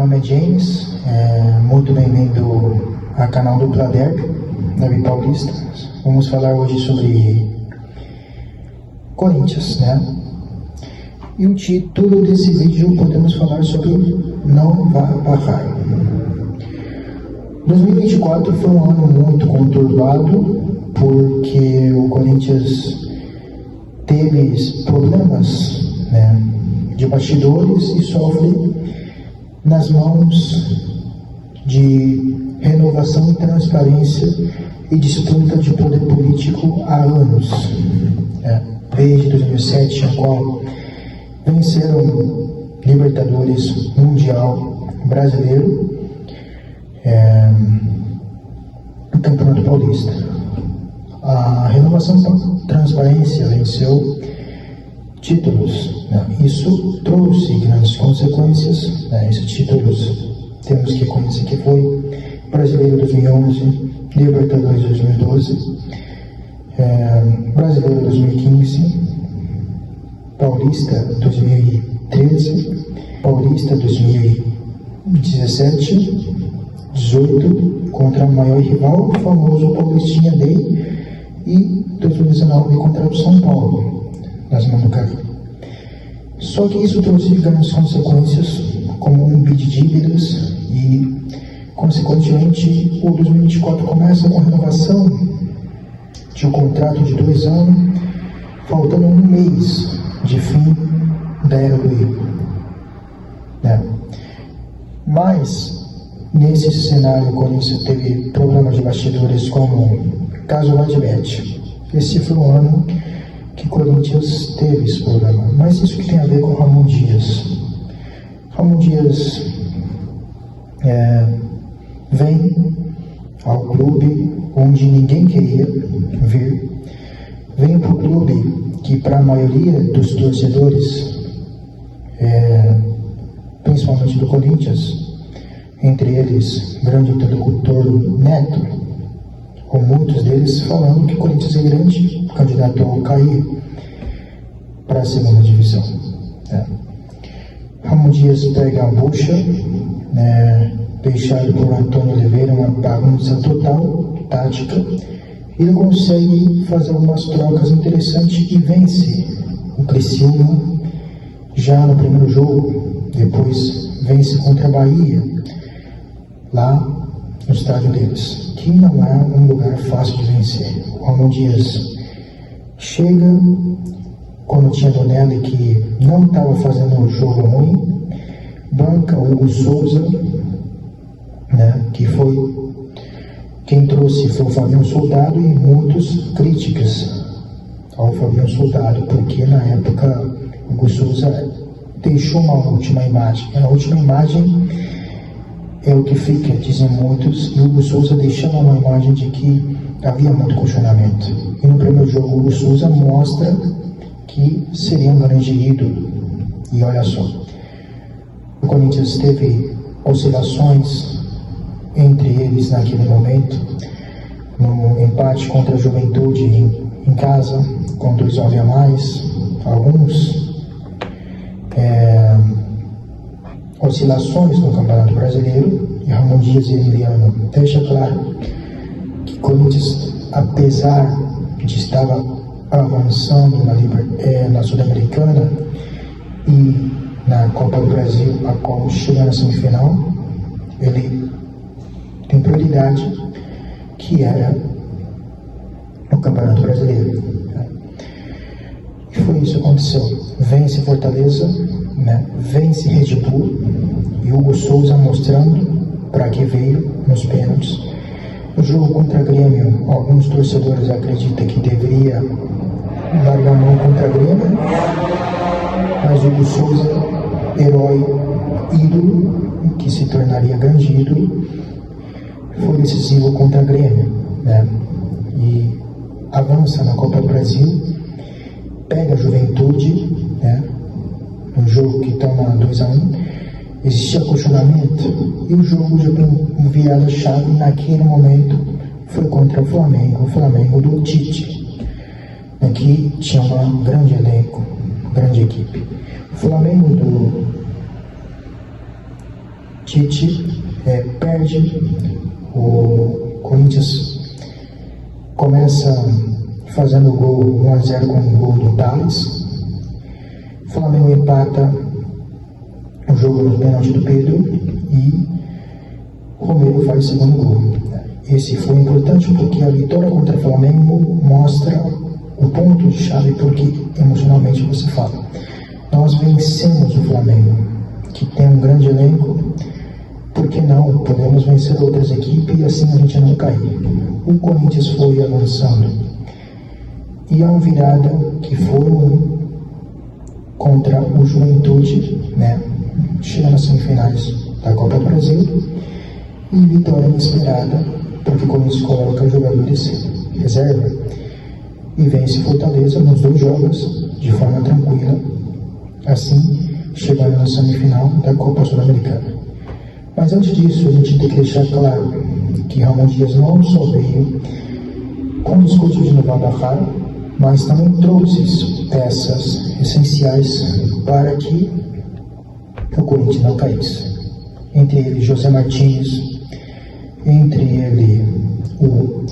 nome é James, muito bem-vindo ao canal do Pladerp, da Vila Paulista. Vamos falar hoje sobre Corinthians, né? E o título desse vídeo podemos falar sobre Não Vá Parar. 2024 foi um ano muito conturbado, porque o Corinthians teve problemas, né, de bastidores e sofre nas mãos de renovação e transparência e disputa de poder político há anos, desde 2007, a qual venceram Libertadores, Mundial, Brasileiro, o Campeonato Paulista. A renovação e transparência venceu títulos, né? Isso trouxe grandes consequências, né? Esses títulos temos que conhecer que foi Brasileiro 2011, Libertadores 2012, Brasileiro 2015, Paulista 2013, Paulista 2017, 18 contra o maior rival, o famoso Paulistinha Day, e 2019 contra o São Paulo, nas mãos do Cari. Só que isso trouxe grandes consequências, como um bid de dívidas, e consequentemente o 2024 começa com a renovação de um contrato de 2 anos, faltando um mês de fim da era do Euro, né? Mas nesse cenário o Corinthians teve problemas de bastidores, como caso Vadbet. Esse foi um ano que o Corinthians teve esse problema. Mas isso que tem a ver com Ramon Dias. Ramon Dias vem ao clube onde ninguém queria vir. Vem para o clube que, para a maioria dos torcedores, principalmente do Corinthians, entre eles grande interlocutor Neto, com muitos deles falando que o Corinthians é grande candidato a cair para a segunda divisão. Ramon Dias pega a bucha, deixado por Antônio Oliveira, uma bagunça total, tática. Ele consegue fazer algumas trocas interessantes e vence o Criciúma já no primeiro jogo. Depois vence contra a Bahia, lá no estádio deles, que não é um lugar fácil de vencer. O Ramon Dias chega quando tinha Donelli, que não estava fazendo um jogo ruim, banca o Hugo Souza, né, que foi quem trouxe, foi o Fabiano Soldado, e muitas críticas ao Fabiano Soldado, porque na época o Hugo Souza deixou uma última imagem. A última imagem é o que fica, dizem muitos, e o Hugo Souza deixando uma imagem de que havia muito questionamento. E no primeiro jogo o Hugo Souza mostra que seria um grande ídolo. E olha só, o Corinthians teve oscilações entre eles naquele momento, no empate contra a Juventude em casa, com 2 homens a mais, alguns oscilações no Campeonato Brasileiro, e Ramon Dias e Emiliano deixa claro que Corinthians, apesar de estar avançando na Sul-Americana e na Copa do Brasil, a qual chega na semifinal, ele tem prioridade, que era o Campeonato Brasileiro. E foi isso que aconteceu. Vence Fortaleza, né? Vence Red Bull, e Hugo Souza mostrando para que veio nos pênaltis. No jogo contra Grêmio, alguns torcedores acreditam que deveria largar a mão contra Grêmio, mas Hugo Souza, herói, ídolo, que se tornaria grande ídolo, foi decisivo contra Grêmio, né? E avança na Copa do Brasil, pega a Juventude, né? Um jogo que toma 2-1, existia questionamento, e o jogo já tem um virada-chave naquele momento, foi contra o Flamengo do Tite, né, que tinha um grande elenco, grande equipe. O Flamengo do Tite perde, o Corinthians começa fazendo o gol 1-0 com o gol do Thales. O Flamengo empata o jogo no pênalti do Pedro e o Romero faz o segundo gol. Esse foi importante porque a vitória contra o Flamengo mostra o ponto de chave porque emocionalmente você fala. Nós vencemos o Flamengo, que tem um grande elenco, por que não? Podemos vencer outras equipes e assim a gente não cair. O Corinthians foi avançando e a virada que foi contra o Juventude, chega nas semifinais da Copa do Brasil e vitória inesperada porque o Corinthians coloca jogadores reserva e vence Fortaleza nos 2 jogos de forma tranquila, assim chegando na semifinal da Copa Sul-Americana. Mas antes disso, a gente tem que deixar claro que Ramon Dias não só veio com o discurso de não barrar, mas também trouxe peças essenciais para que o Corinthians não caísse. Entre ele, José Martins, entre ele, o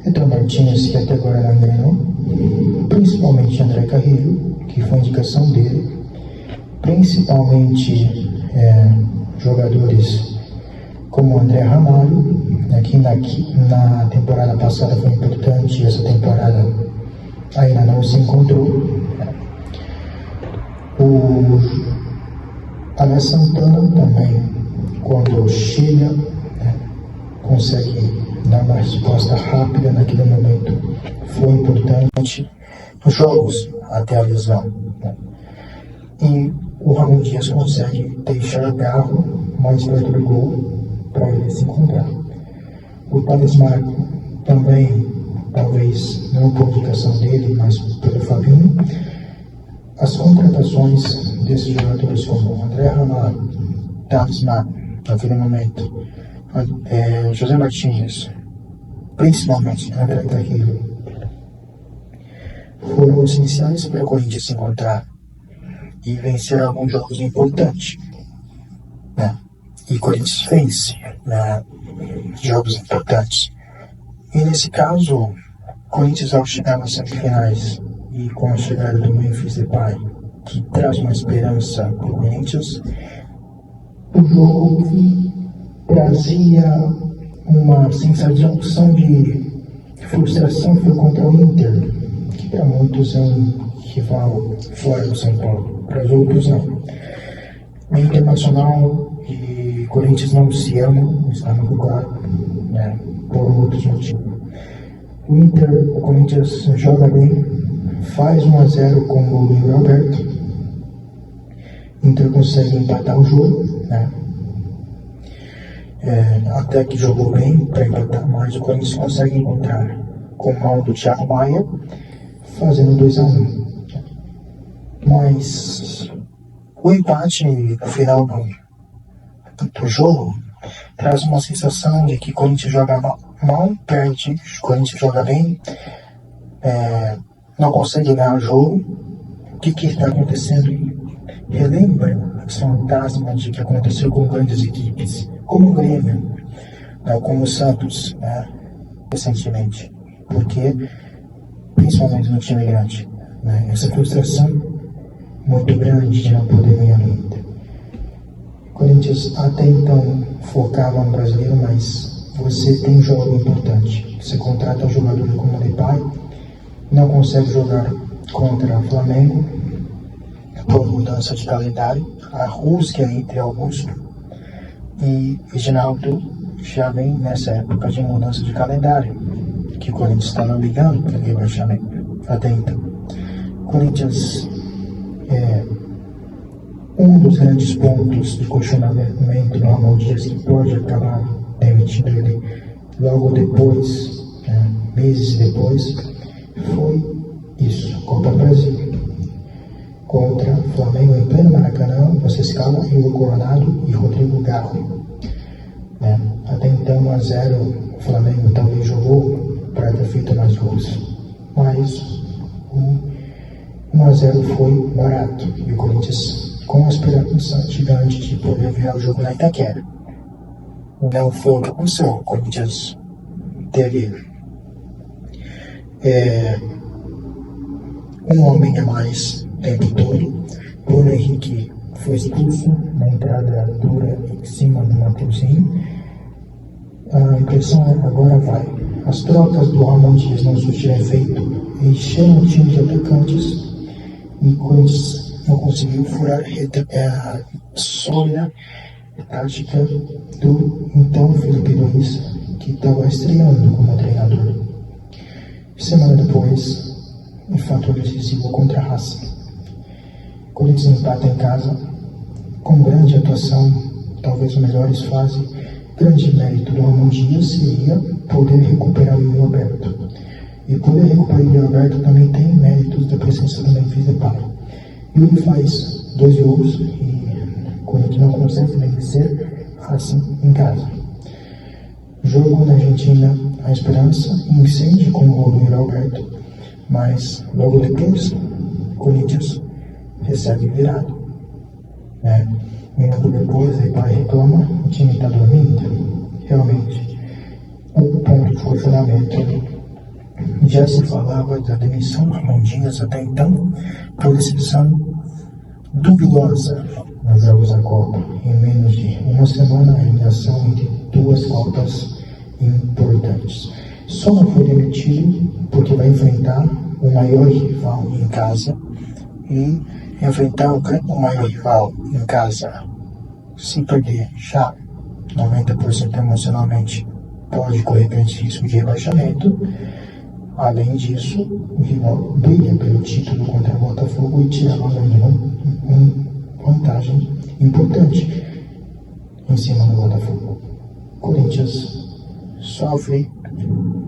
Edson Martins, que até agora não ganhou, principalmente André Carrillo, que foi indicação dele, principalmente jogadores como André Ramalho, que na temporada passada foi importante, essa temporada ainda não se encontrou. O Alex Santana também, quando chega, consegue dar uma resposta rápida naquele momento. Foi importante nos jogos até a lesão. E o Ramon Dias consegue deixar o carro mais perto do gol para ele se encontrar. O Thales Marco também, talvez não por indicação dele, mas pelo Fabinho, as contratações desses jogadores como André Ramalho, Thales Marco, naquele momento, José Martins, principalmente André Carrillo, foram essenciais para o Corinthians se encontrar e vencer alguns jogos importantes. E o Corinthians vence jogos importantes. E nesse caso, o Corinthians, ao chegar nas semifinais e com a chegada do Memphis Depay, que traz uma esperança para o Corinthians, o jogo trazia uma sensação de frustração foi contra o Inter, que para muitos é um rival fora do São Paulo, para os outros não. O Internacional e Corinthians não se amam, está muito claro, por outros motivos. O Corinthians joga bem, faz 1-0 com o Luiz Alberto. O Inter consegue empatar o jogo, até que jogou bem para empatar, mas o Corinthians consegue encontrar com o mal do Thiago Maia, fazendo 2-1. Mas o empate no final do jogo traz uma sensação de que o Corinthians joga mal, perde, o Corinthians joga bem, não consegue ganhar o jogo. O que está acontecendo? Relembra esse fantasma de que aconteceu com grandes equipes, como o Grêmio, como o Santos, recentemente, porque principalmente no time grande, essa frustração muito grande de não poder ganhar no Inter. O Corinthians até então focava no brasileiro, mas você tem um jogo importante. Você contrata um jogador como o Depay, não consegue jogar contra o Flamengo por mudança de calendário, a rusga entre Augusto e Reginaldo já vem nessa época de mudança de calendário, que o Corinthians está não ligando para o rebaixamento até então. O Corinthians um dos grandes pontos de questionamento no Ramon Dias, que pode acabar demitindo ele logo depois, meses depois, foi isso: Copa do Brasil contra Flamengo em pleno Maracanã. Você escala Hugo Coronado e Rodrigo Garro. Até então 1-0, o Flamengo talvez jogou para ter feito mais gols, mas 1-0 foi barato e o Corinthians com a esperança gigante de poder virar o jogo na Itaquera. Não foi o que aconteceu. O Corinthians teve um homem a mais o tempo todo. Bruno Henrique foi expulso na entrada dura em cima do Mateuzinho. A impressão é que agora vai. As trocas do Ramon Dias não surtiram efeito, encheram o time de atacantes e o Corinthians não conseguiu furar a sólida tática do então Felipe Luiz, que estava estreando como treinador. Semana depois, um fator decisivo contra a Racing. Corinthians empata em casa, com grande atuação, talvez melhores fases. Grande mérito do Ramon Dias seria poder recuperar o Yuri Alberto. E poder recuperar o Yuri Alberto também tem méritos da presença do Memphis Depay. Yuri faz 2 gols e o Corinthians não consegue vencer assim em casa. Jogo na Argentina, a esperança incende com o gol do Yuri Alberto, mas logo depois o Corinthians recebe virado. Minuto depois, aí pai reclama, o time está dormindo. Realmente, um ponto de funcionamento. Já se falava da demissão do Ramon Dias até então, por decisão duvidosa nos Jogos da Copa. Em menos de uma semana, a eliminação de 2 Copas importantes. Só não foi demitido porque vai enfrentar o maior rival em casa e enfrentar o maior rival em casa, se perder já 90% emocionalmente, pode correr grande risco de rebaixamento. Além disso, o rival briga pelo título contra o Botafogo e tira uma vantagem importante em cima do Botafogo. Corinthians sofre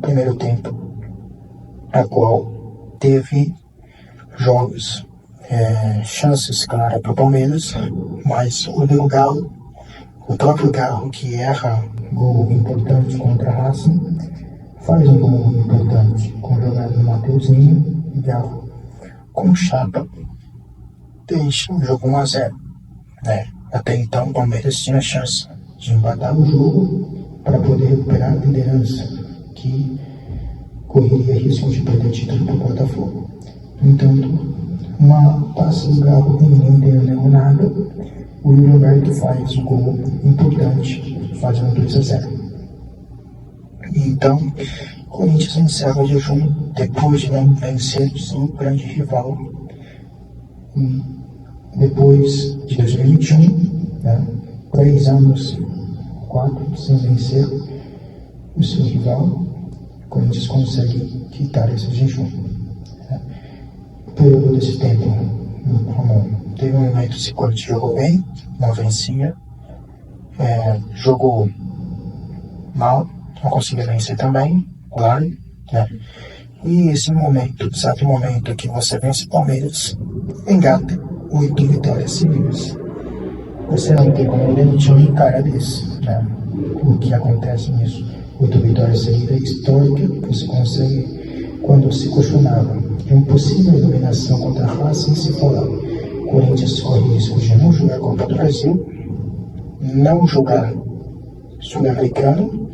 primeiro tempo, a qual teve jogos, chances claras para o Palmeiras, mas o Galo, o próprio Galo que erra gol importante contra a Racing, faz um gol importante com a jogada do Mateuzinho e Galo com chapa deixa o jogo 1-0. Até então o Palmeiras tinha chance de empatar o jogo para poder recuperar a liderança, que correria risco de perder o título para o Botafogo. No entanto, uma passe do Galo e ninguém entendeu nada, o Yuri Alberto faz um gol importante, fazendo 2-0. Então, o Corinthians encerra o jejum depois de não vencer seu grande rival. E depois de 2021, 3 anos, 4 sem vencer o seu rival, o Corinthians consegue quitar esse jejum. No período desse tempo, o Ramon teve um momento se quando jogou bem, não vencia, jogou mal, não conseguia vencer também, claro, E esse momento, exato momento que você vence o Palmeiras, engata 8 vitórias seguidas. Você não tem como demitir um cara desse, O que acontece nisso? 8 vitórias seguidas histórica, você consegue, quando se questionava de uma possível dominação contra a Racing, se falava, Corinthians corre risco de não jogar a Copa do Brasil, não jogar Sul-Americano